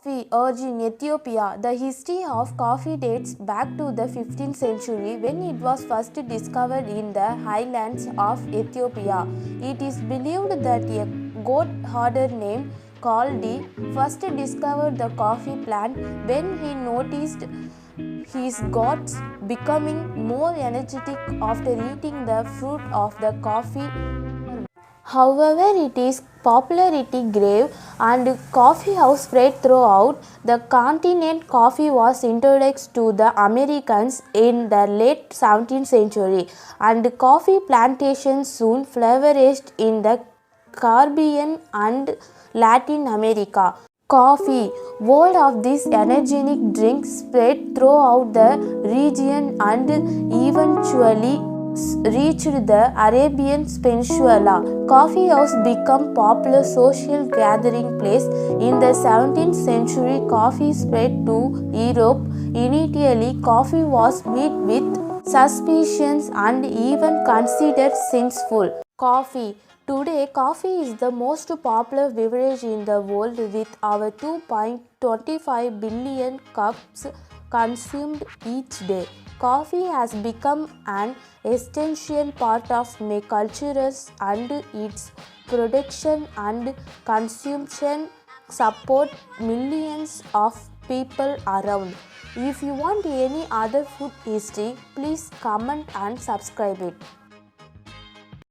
Coffee urge in Ethiopia. The history of coffee dates back to the 15th century when it was first discovered in the highlands of Ethiopia. It is believed that a goat herder named kaldi first discovered the coffee plant when he noticed his goats becoming more energetic after eating the fruit of the coffee. However, its popularity grew and Coffeehouse spread throughout the continent. Coffee was introduced to the Americans in the late 17th century, and coffee plantations soon flourished in the Caribbean and Latin America. Coffee, word of this energetic drink spread throughout the region and eventually reached the Arabian Peninsula. Coffeehouse became popular social gathering place in the 17th century. Coffee spread to Europe. Initially, coffee was met with suspicions and even considered sinful. Coffee. Today, coffee is the most popular beverage in the world with over 2.25 billion cups consumed each day. Coffee has become an essential part of my cultures, and its production and consumption support millions of people around. If you want any other food history, please comment and subscribe it.